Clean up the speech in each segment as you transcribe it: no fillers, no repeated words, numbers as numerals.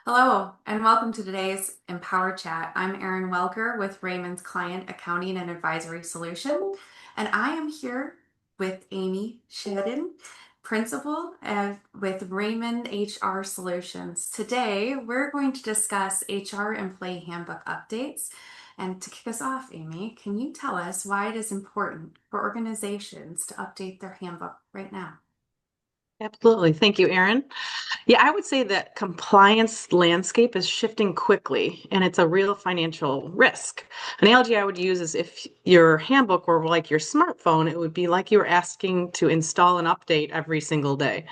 Hello, and welcome to today's Empower Chat. I'm Erin Welker with Raymond's Client Accounting and Advisory Solution, and I am here with Amy Schaden, Principal with Raymond HR Solutions. Today, we're going to discuss HR Employee Handbook updates. And to kick us off, Amy, can you tell us why it is important for organizations to update their handbook right now? Absolutely. Thank you, Erin. Yeah, I would say that compliance landscape is shifting quickly and it's a real financial risk. Analogy I would use is if your handbook were like your smartphone, it would be like you were asking to install an update every single day.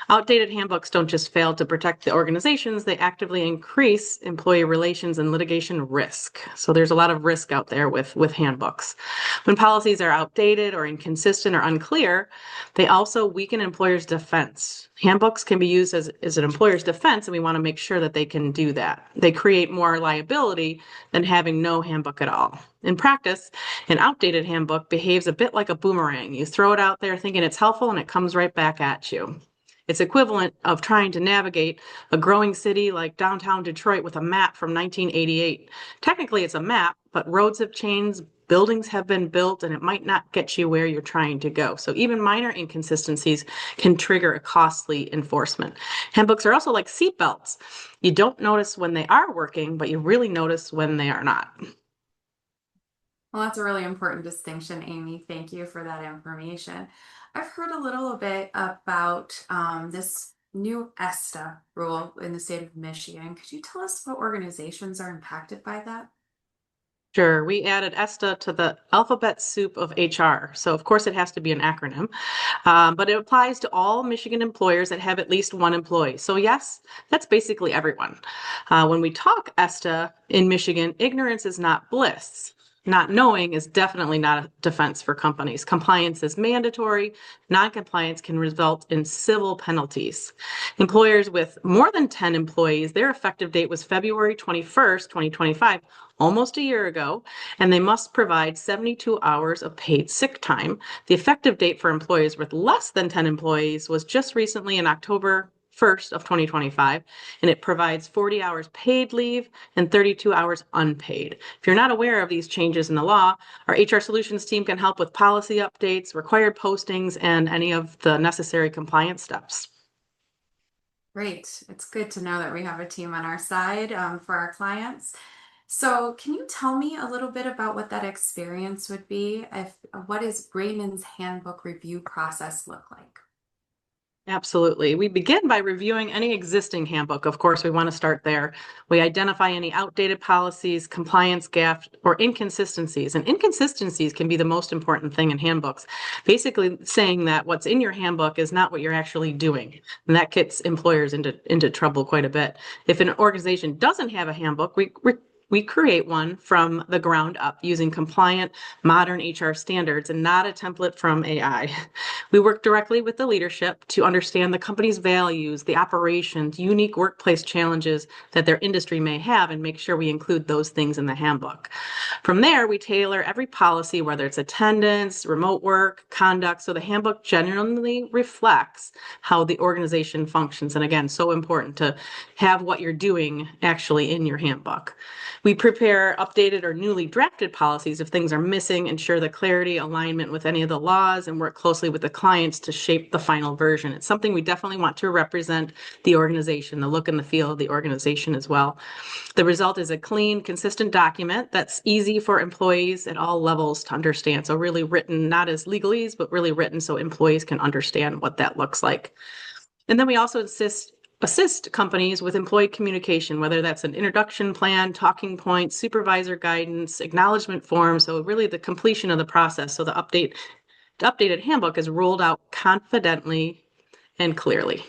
Outdated handbooks don't just fail to protect the organizations, they actively increase employee relations and litigation risk. So there's a lot of risk out there with handbooks. When policies are outdated or inconsistent or unclear, they also weaken employers' defense. Handbooks can be used as an employer's defense, and we want to make sure that they can do that. They create more liability than having no handbook at all. In practice, an outdated handbook behaves a bit like a boomerang. You throw it out there thinking it's helpful, and it comes right back at you. It's equivalent of trying to navigate a growing city like downtown Detroit with a map from 1988. Technically, it's a map, but roads have changed, buildings have been built, and it might not get you where you're trying to go. So even minor inconsistencies can trigger a costly enforcement. Handbooks are also like seatbelts. You don't notice when they are working, but you really notice when they are not. Well, that's a really important distinction, Amy. Thank you for that information. I've heard a little bit about this new ESTA rule in the state of Michigan. Could you tell us what organizations are impacted by that? Sure, we added ESTA to the alphabet soup of HR. So, of course, it has to be an acronym, but it applies to all Michigan employers that have at least one employee. So, yes, that's basically everyone. When we talk ESTA in Michigan, ignorance is not bliss. Not knowing is definitely not a defense for companies. Compliance is mandatory. Noncompliance can result in civil penalties. Employers with more than 10 employees, their effective date was February 21st, 2025, almost a year ago, and they must provide 72 hours of paid sick time. The effective date for employees with less than 10 employees was just recently in October 1st of 2025, and it provides 40 hours paid leave and 32 hours unpaid. If you're not aware of these changes in the law, our HR Solutions team can help with policy updates, required postings, and any of the necessary compliance steps. Great. It's good to know that we have a team on our side for our clients. So, can you tell me a little bit about what that experience would be? If what does Raymond's handbook review process look like? Absolutely. We begin by reviewing any existing handbook. Of course, we want to start there. We identify any outdated policies, compliance gaps, or inconsistencies. And inconsistencies can be the most important thing in handbooks. Basically, saying that what's in your handbook is not what you're actually doing. And that gets employers into trouble quite a bit. If an organization doesn't have a handbook, we create one from the ground up using compliant modern HR standards and not a template from AI. We work directly with the leadership to understand the company's values, the operations, unique workplace challenges that their industry may have, and make sure we include those things in the handbook. From there, we tailor every policy, whether it's attendance, remote work, conduct, so the handbook genuinely reflects how the organization functions. And again, so important to have what you're doing actually in your handbook. We prepare updated or newly drafted policies if things are missing, ensure the clarity, alignment with any of the laws, and work closely with the clients to shape the final version. It's something we definitely want to represent the organization, the look and the feel of the organization as well. The result is a clean, consistent document that's easy for employees at all levels to understand. So really written, not as legalese, but really written so employees can understand what that looks like. And then we also assist companies with employee communication, whether that's an introduction plan, talking points, supervisor guidance, acknowledgement form. So really the completion of the process. So the updated handbook is rolled out confidently and clearly.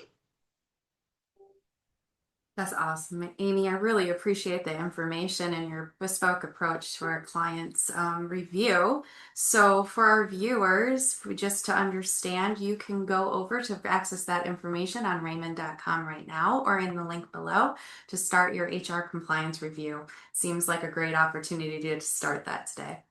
That's awesome, Amy. I really appreciate the information and your bespoke approach to our clients' review. So, for our viewers, just to understand, you can go over to access that information on Raymond.com right now or in the link below to start your HR compliance review. Seems like a great opportunity to start that today.